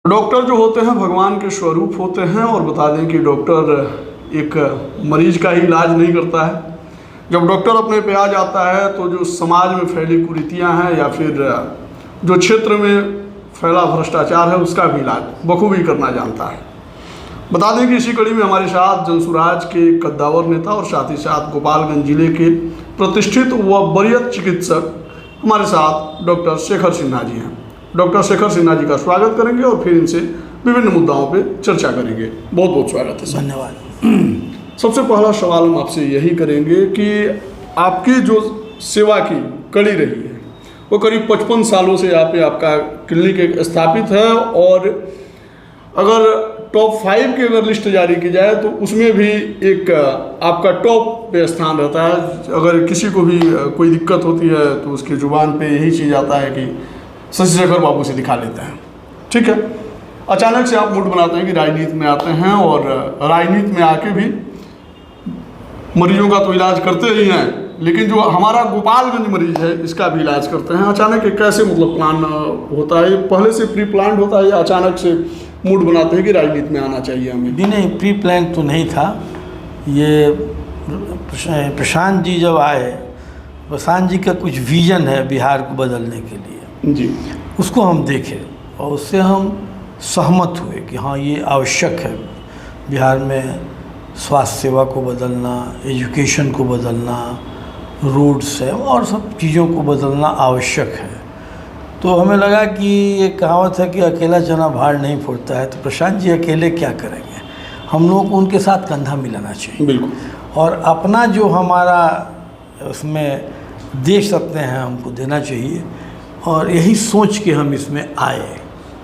Doctor जो होते हैं भगवान के स्वरूप होते हैं और बता दें कि डॉक्टर एक मरीज का ही इलाज नहीं करता है। जब डॉक्टर अपने पे आ जाता है तो जो समाज में फैली कुरीतियां हैं या फिर जो क्षेत्र में फैला भ्रष्टाचार है उसका भी इलाज बखूबी करना जानता है। बता दें कि इसी कड़ी में हमारे साथ जनसुराज के कद्दावर नेता और साथ ही साथ गोपालगंज जिले के प्रतिष्ठित व वरीय चिकित्सक हमारे साथ डॉक्टर शेखर सिन्हा जी हैं। डॉक्टर शेखर सिन्हा जी का स्वागत करेंगे और फिर इनसे विभिन्न मुद्दाओं पे चर्चा करेंगे। बहुत बहुत स्वागत है। धन्यवाद। सबसे पहला सवाल हम आपसे यही करेंगे कि आपकी जो सेवा की कड़ी रही है वो करीब 55 सालों से यहाँ पे आपका क्लिनिक एक स्थापित है और अगर टॉप 5 की अगर लिस्ट जारी की जाए तो उसमें भी एक आपका टॉप पे स्थान रहता है। अगर किसी को भी कोई दिक्कत होती है तो उसकी जुबान पे यही चीज़ आता है कि शशि शेखर बाबू से दिखा लेते हैं। ठीक है, अचानक से आप मूड बनाते हैं कि राजनीति में आते हैं और राजनीति में आके भी मरीजों का तो इलाज करते ही हैं, लेकिन जो हमारा गोपालगंज मरीज है इसका भी इलाज करते हैं। अचानक एक कैसे मतलब प्लान होता है? पहले से प्री प्लान होता है या अचानक से मूड बनाते हैं कि राजनीति में आना चाहिए हमें? नहीं, प्री प्लान तो नहीं था। ये प्रशांत जी जब आए, प्रशांत जी का कुछ विजन है बिहार को बदलने के लिए जी, उसको हम देखे और उससे हम सहमत हुए कि हाँ ये आवश्यक है। बिहार में स्वास्थ्य सेवा को बदलना, एजुकेशन को बदलना, रोड्स है और सब चीज़ों को बदलना आवश्यक है। तो हमें लगा कि ये कहावत है कि अकेला चना भार नहीं फोड़ता है, तो प्रशांत जी अकेले क्या करेंगे, हम लोग को उनके साथ कंधा मिलाना चाहिए। बिल्कुल। और अपना जो हमारा उसमें दे सकते हैं हमको देना चाहिए और यही सोच के हम इसमें आए।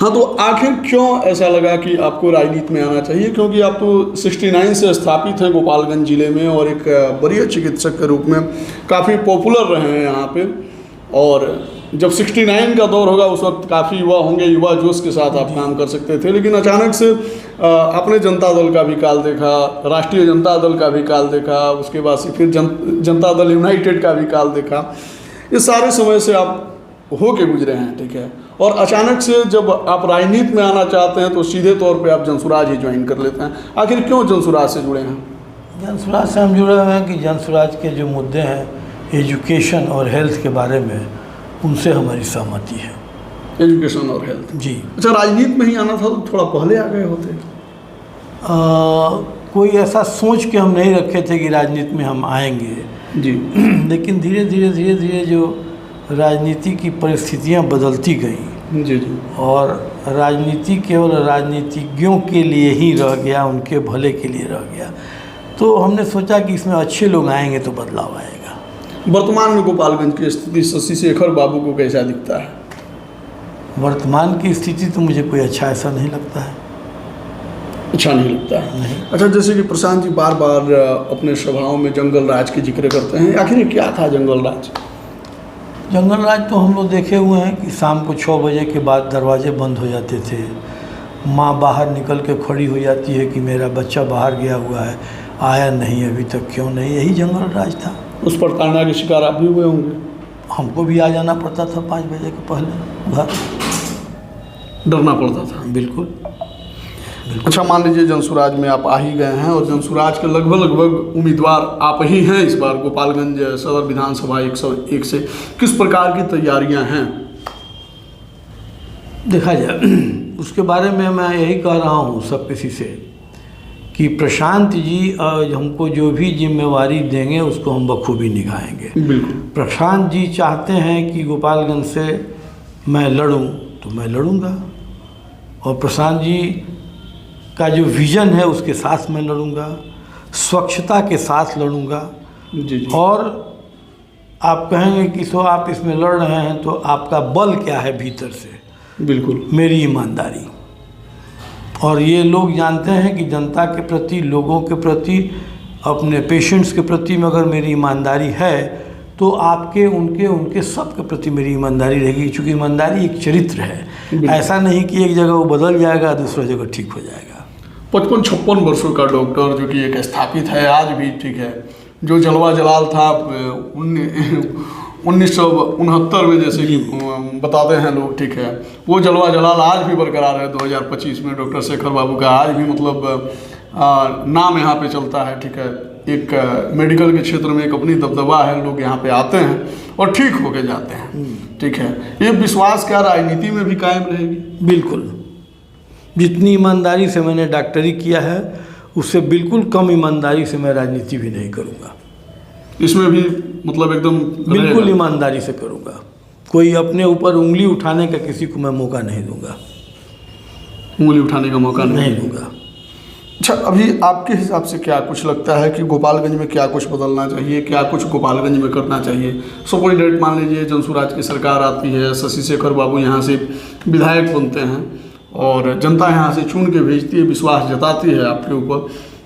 हाँ, तो आखिर क्यों ऐसा लगा कि आपको राजनीति में आना चाहिए? क्योंकि आप तो 69 से स्थापित हैं गोपालगंज जिले में और एक वरीय चिकित्सक के रूप में काफ़ी पॉपुलर रहे हैं यहाँ पे। और जब 69 का दौर होगा उस वक्त काफ़ी युवा होंगे, युवा जोश के साथ आप काम कर सकते थे, लेकिन अचानक से आपने जनता दल का भी काल देखा, राष्ट्रीय जनता दल का भी काल देखा, उसके बाद से फिर जनता दल यूनाइटेड का भी काल देखा। इस सारे समय से आप हो के गुजरे हैं, ठीक है, और अचानक से जब आप राजनीति में आना चाहते हैं तो सीधे तौर पे आप जनसुराज ही ज्वाइन कर लेते हैं। आखिर क्यों जनसुराज से जुड़े हैं? जनसुराज से हम जुड़े हुए हैं कि जनसुराज के जो मुद्दे हैं एजुकेशन और हेल्थ के बारे में, उनसे हमारी सहमति है। एजुकेशन और हेल्थ जी। अच्छा, राजनीति में ही आना था तो थोड़ा पहले आ गए होते? कोई ऐसा सोच के हम नहीं रखे थे कि राजनीति में हम आएंगे जी, लेकिन धीरे धीरे जो राजनीति की परिस्थितियां बदलती गई जी जी, और राजनीति केवल राजनीतिज्ञों के लिए ही रह गया, उनके भले के लिए रह गया, तो हमने सोचा कि इसमें अच्छे लोग आएंगे तो बदलाव आएगा। वर्तमान में गोपालगंज की स्थिति शशि शेखर बाबू को कैसा दिखता है? वर्तमान की स्थिति तो मुझे कोई अच्छा ऐसा नहीं लगता है। अच्छा नहीं लगता है? नहीं। अच्छा, जैसे कि प्रशांत जी बार बार अपने सभाओं में जंगल राज की जिक्र करते हैं, आखिर क्या था जंगल राज? जंगल राज तो हम लोग देखे हुए हैं कि शाम को 6 बजे के बाद दरवाजे बंद हो जाते थे, माँ बाहर निकल के खड़ी हो जाती है कि मेरा बच्चा बाहर गया हुआ है, आया नहीं अभी तक, क्यों नहीं, यही जंगल राज था। उस पर ताना के शिकार आप भी हुए होंगे? हमको भी आ जाना पड़ता था 5 बजे के पहले घर, डरना पड़ता था? बिल्कुल। अच्छा, मान लीजिए जनसुराज में आप आ ही गए हैं और जनसुराज के लगभग उम्मीदवार आप ही हैं इस बार गोपालगंज सदर विधानसभा 101 से। किस प्रकार की तैयारियां हैं? देखा जाए उसके बारे में मैं यही कह रहा हूँ सब किसी से कि प्रशांत जी हमको जो भी जिम्मेवारी देंगे उसको हम बखूबी निभाएंगे। बिल्कुल। प्रशांत जी चाहते हैं कि गोपालगंज से मैं लड़ूं तो मैं लड़ूंगा, और प्रशांत जी का जो विज़न है उसके साथ मैं लड़ूंगा, स्वच्छता के साथ लड़ूंगा। जी जी। और आप कहेंगे कि सो आप इसमें लड़ रहे हैं तो आपका बल क्या है भीतर से? बिल्कुल, मेरी ईमानदारी। और ये लोग जानते हैं कि जनता के प्रति, लोगों के प्रति, अपने पेशेंट्स के प्रति में अगर मेरी ईमानदारी है तो आपके, उनके सब के प्रति मेरी ईमानदारी रहेगी, क्योंकि ईमानदारी एक चरित्र है। ऐसा नहीं कि एक जगह वो बदल जाएगा दूसरी जगह ठीक हो जाएगा। 55-56 वर्षों का डॉक्टर जो कि एक स्थापित है आज भी, ठीक है, जो जलवा जलाल था 1969 में जैसे कि बताते हैं लोग, ठीक है, वो जलवा जलाल आज भी बरकरार है 2025 में। डॉक्टर शेखर बाबू का आज भी मतलब नाम यहाँ पे चलता है, ठीक है। एक मेडिकल के क्षेत्र में एक अपनी दबदबा है, लोग यहाँ पे आते हैं और ठीक होके जाते हैं, ठीक है। ये विश्वास क्या राजनीति में भी कायम रहेगी? बिल्कुल, जितनी ईमानदारी से मैंने डॉक्टरी किया है उससे बिल्कुल कम ईमानदारी से मैं राजनीति भी नहीं करूँगा। इसमें भी मतलब एकदम बिल्कुल ईमानदारी से करूँगा। कोई अपने ऊपर उंगली उठाने का किसी को मैं मौका नहीं दूंगा, उंगली उठाने का मौका नहीं दूंगा। अच्छा, अभी आपके हिसाब से क्या कुछ लगता है कि गोपालगंज में क्या कुछ बदलना चाहिए, क्या कुछ गोपालगंज में करना चाहिए? सपोज डेट मान लीजिए जनसुराज की सरकार आती है, शशि शेखर बाबू यहाँ से विधायक बनते हैं और जनता यहाँ से चुन के भेजती है, विश्वास जताती है आपके ऊपर,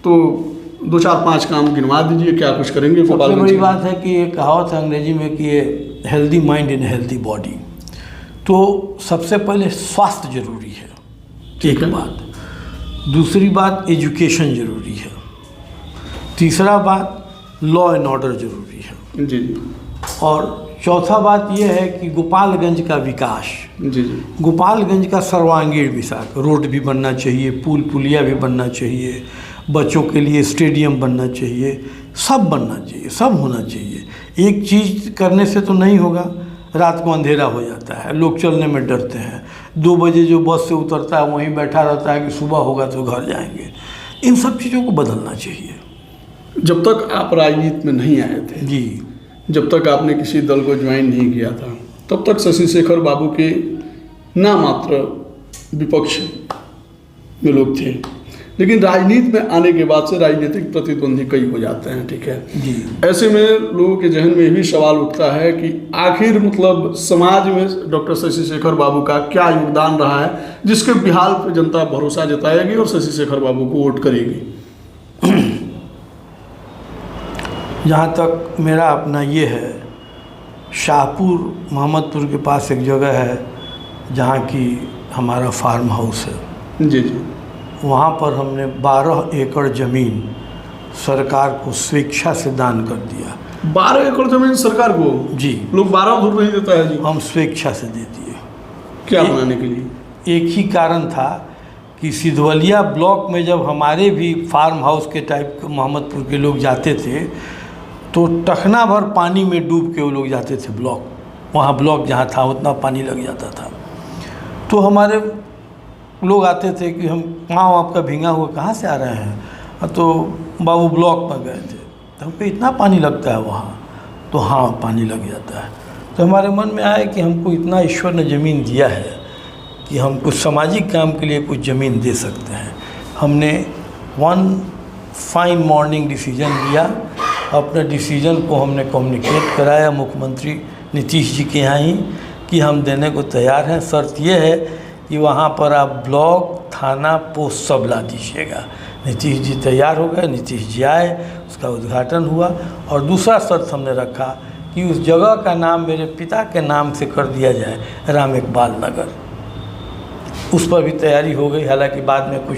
तो 2-4-5 काम गिनवा दीजिए, क्या कुछ करेंगे गोपालगंज? सबसे बड़ी बात है कि ये कहावत है अंग्रेजी में कि ये healthy mind in healthy body. तो सबसे पहले स्वास्थ्य जरूरी है, एक बात। दूसरी बात एजुकेशन ज़रूरी है। तीसरा बात लॉ एंड ऑर्डर ज़रूरी है जी। और चौथा बात यह है कि गोपालगंज का विकास, जी। गोपालगंज का सर्वांगीण विकास, रोड भी बनना चाहिए, पुल पुलिया भी बनना चाहिए, बच्चों के लिए स्टेडियम बनना चाहिए, सब बनना चाहिए, सब होना चाहिए। एक चीज़ करने से तो नहीं होगा। रात को अंधेरा हो जाता है, लोग चलने में डरते हैं, 2 बजे जो बस से उतरता है वहीं बैठा रहता है कि सुबह होगा तो घर जाएंगे। इन सब चीज़ों को बदलना चाहिए। जब तक आप राजनीति में नहीं आए थे जी, जब तक आपने किसी दल को ज्वाइन नहीं किया था, तब तक शशि शेखर बाबू के ना मात्र विपक्ष में लोग थे, लेकिन राजनीति में आने के बाद से राजनीतिक प्रतिद्वंदी कई हो जाते हैं, ठीक है जी। ऐसे में लोगों के जहन में भी सवाल उठता है कि आखिर मतलब समाज में डॉक्टर शशि शेखर बाबू का क्या योगदान रहा है, जिसके बिहार पर जनता भरोसा जताएगी और शशि शेखर बाबू को वोट करेगी। जहाँ तक मेरा अपना ये है, शाहपुर मोहम्मदपुर के पास एक जगह है जहाँ की हमारा फार्म हाउस है। जी जी। वहाँ पर हमने 12 एकड़ ज़मीन सरकार को स्वेच्छा से दान कर दिया। 12 एकड़ जमीन सरकार को? जी। लोग 12 धूर नहीं देता है जी? हम स्वेच्छा से दे दिए। क्या बनाने के लिए? एक ही कारण था कि सिधवलिया ब्लॉक में जब हमारे भी फार्म हाउस के टाइप के मोहम्मदपुर के लोग जाते थे तो टखना भर पानी में डूब के वो लोग जाते थे ब्लॉक, वहाँ ब्लॉक जहाँ था उतना पानी लग जाता था। तो हमारे लोग आते थे कि हम गाँव आपका भींगा हुआ कहाँ से आ रहे हैं, तो बाबू ब्लॉक में गए थे। तो हमको इतना पानी लगता है वहाँ? तो हाँ पानी लग जाता है। तो हमारे मन में आया कि हमको इतना ईश्वर ने ज़मीन दिया है कि हम कुछ सामाजिक काम के लिए कुछ ज़मीन दे सकते हैं। हमने वन फाइन मॉर्निंग डिसीजन लिया। अपने डिसीजन को हमने कम्युनिकेट कराया मुख्यमंत्री नीतीश जी के यहाँ ही कि हम देने को तैयार हैं। शर्त ये है कि वहाँ पर आप ब्लॉक, थाना, पोस्ट सब ला दीजिएगा। नीतीश जी तैयार हो गए, नीतीश जी आए, उसका उद्घाटन हुआ। और दूसरा शर्त हमने रखा कि उस जगह का नाम मेरे पिता के नाम से कर दिया जाए, राम इकबाल नगर। उस पर भी तैयारी हो गई। हालांकि बाद में कुछ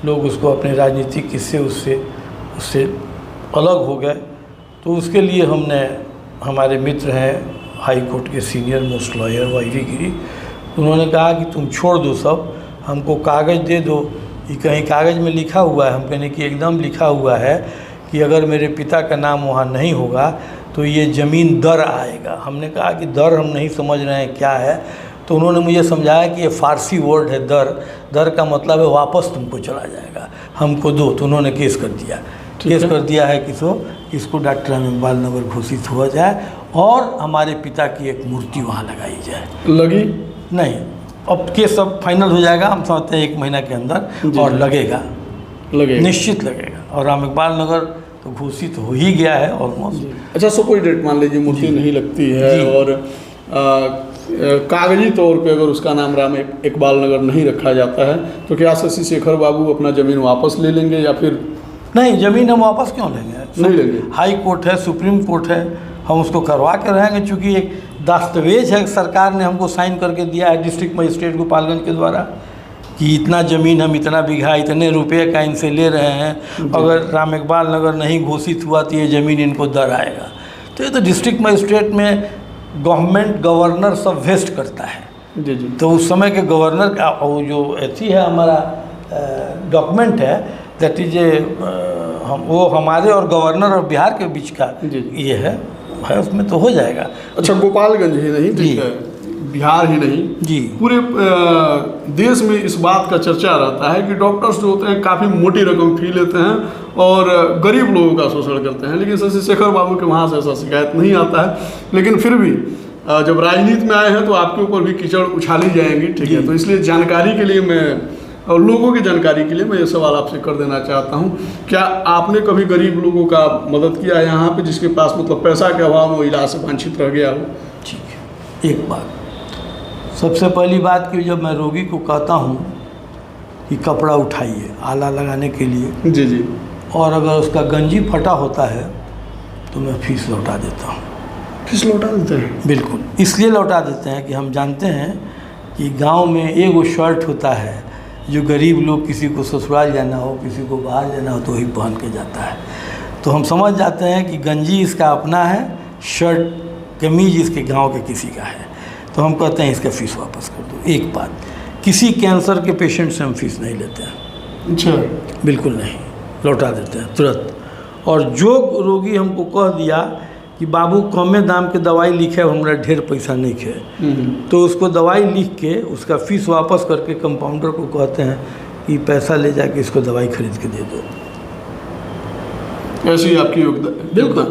लोग उसको अपने राजनीतिक किस्से उससे अलग हो गए। तो उसके लिए हमने, हमारे मित्र हैं हाई कोर्ट के सीनियर मोस्ट लॉयर वाईवी गिरी, उन्होंने कहा कि तुम छोड़ दो सब, हमको कागज़ दे दो। ये कहीं कागज़ में लिखा हुआ है? हम कहने कि एकदम लिखा हुआ है कि अगर मेरे पिता का नाम वहाँ नहीं होगा तो ये ज़मीन दर आएगा। हमने कहा कि दर हम नहीं समझ रहे हैं क्या है। तो उन्होंने मुझे समझाया कि ये फ़ारसी वर्ड है दर, दर का मतलब है वापस तुमको चला जाएगा, हमको दो। तो उन्होंने केस कर दिया, केस कर दिया है कि तो इसको डॉक्टर राम इकबाल नगर घोषित हुआ जाए और हमारे पिता की एक मूर्ति वहाँ लगाई जाए। लगी? नहीं, अब केस सब फाइनल हो जाएगा, हम समझते हैं 1 महीना के अंदर, और लगेगा, निश्चित लगेगा। और राम इकबाल नगर तो घोषित हो ही गया है ऑलमोस्ट। अच्छा, सो कोई डेट मान लीजिए मूर्ति नहीं लगती है और कागजी तौर पे अगर उसका नाम राम इकबाल नगर नहीं रखा जाता है तो क्या शशि शेखर बाबू अपना ज़मीन वापस ले लेंगे या फिर? नहीं, ज़मीन हम वापस क्यों लेंगे? नहीं लेंगे। हाई कोर्ट है, सुप्रीम कोर्ट है, हम उसको करवा के रहेंगे। चूँकि एक दस्तावेज है, सरकार ने हमको साइन करके दिया है डिस्ट्रिक्ट मजिस्ट्रेट गोपालगंज के द्वारा कि इतना ज़मीन हम इतना बीघा इतने रुपये का इनसे ले रहे हैं। अगर राम इकबाल नगर नहीं घोषित हुआ तो ये ज़मीन इनको दर आएगा। तो ये तो डिस्ट्रिक्ट मजिस्ट्रेट में गवर्नमेंट गवर्नर सब वेस्ट करता है। जी जी। तो उस समय के गवर्नर का वो जो एथी है हमारा डॉक्यूमेंट है, दैट इज वो हमारे और गवर्नर और बिहार के बीच का जी। ये है उसमें तो हो जाएगा। अच्छा, गोपालगंज ही नहीं, जी। ठीक है, बिहार ही नहीं जी। पूरे देश में इस बात का चर्चा रहता है कि डॉक्टर्स जो होते हैं काफ़ी मोटी रकम फी लेते हैं और गरीब लोगों का शोषण करते हैं, लेकिन शशि शेखर बाबू के वहाँ से ऐसा शिकायत नहीं आता है। लेकिन फिर भी जब राजनीति में आए हैं तो आपके ऊपर भी कीचड़ उछाली जाएंगी, ठीक है। तो इसलिए जानकारी के लिए मैं और लोगों की जानकारी के लिए मैं ये सवाल आपसे कर देना चाहता हूँ, क्या आपने कभी गरीब लोगों का मदद किया यहाँ पे जिसके पास मतलब पैसा के अभाव में वो इलाज से वंचित रह गया हो? ठीक है, एक बात, सबसे पहली बात कि जब मैं रोगी को कहता हूँ कि कपड़ा उठाइए आला लगाने के लिए, जी जी, और अगर उसका गंजी फटा होता है तो मैं फीस लौटा देता हूँ। फीस लौटा देते हैं? बिल्कुल, इसलिए लौटा देते हैं कि हम जानते हैं कि गांव में एक वो शर्ट होता है जो गरीब लोग, किसी को ससुराल जाना हो, किसी को बाहर जाना हो तो वही पहन के जाता है। तो हम समझ जाते हैं कि गंजी इसका अपना है, शर्ट कमीज इसके गांव के किसी का है, तो हम कहते हैं इसका फ़ीस वापस कर दो। एक बात, किसी कैंसर के पेशेंट से हम फीस नहीं लेते हैं। अच्छा, बिल्कुल नहीं, लौटा देते हैं तुरंत। और जो रोगी हमको कह दिया कि बाबू कमे दाम के दवाई लिखे, हमरा ढेर पैसा नहीं खे, तो उसको दवाई लिख के उसका फीस वापस करके कंपाउंडर को कहते हैं कि पैसा ले जाके इसको दवाई खरीद के दे दो। ऐसी आपकी योगदान? बिल्कुल।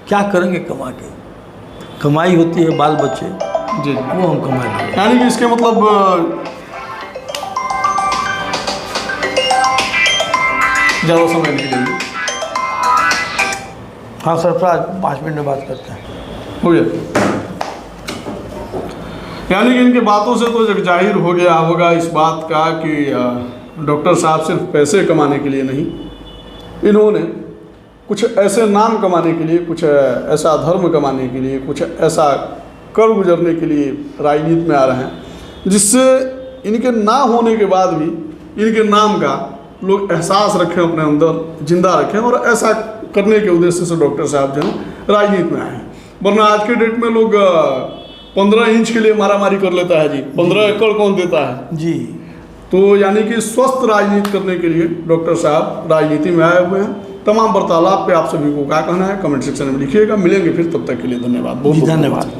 क्या करेंगे कमा के? कमाई होती है बाल बच्चे, जी, वो हम कमा लेंगे। यानी कि इसके मतलब ज़्यादा समय नहीं लेंगे। हाँ सरफराज, 5 मिनट में बात करते हैं। हो गया। यानी कि इनकी बातों से तो जग जाहिर हो गया होगा इस बात का कि डॉक्टर साहब सिर्फ पैसे कमाने के लिए नहीं, इन्होंने कुछ ऐसे नाम कमाने के लिए, कुछ ऐसा धर्म कमाने के लिए, कुछ ऐसा कर गुजरने के लिए राजनीति में आ रहे हैं जिससे इनके ना होने के बाद भी इनके नाम का लोग एहसास रखें, अपने अंदर जिंदा रखें, और ऐसा करने के उद्देश्य से डॉक्टर साहब जो है राजनीति में आए हैं। वरना आज के डेट में लोग 15 इंच के लिए मारामारी कर लेता है जी, 15 एकड़ कौन देता है जी। तो यानी कि स्वस्थ राजनीति करने के लिए डॉक्टर साहब राजनीति में आए हुए हैं। तमाम वार्तालाप पे आप सभी को क्या कहना है कमेंट सेक्शन में लिखिएगा। मिलेंगे फिर, तब तक के लिए धन्यवाद, बहुत धन्यवाद।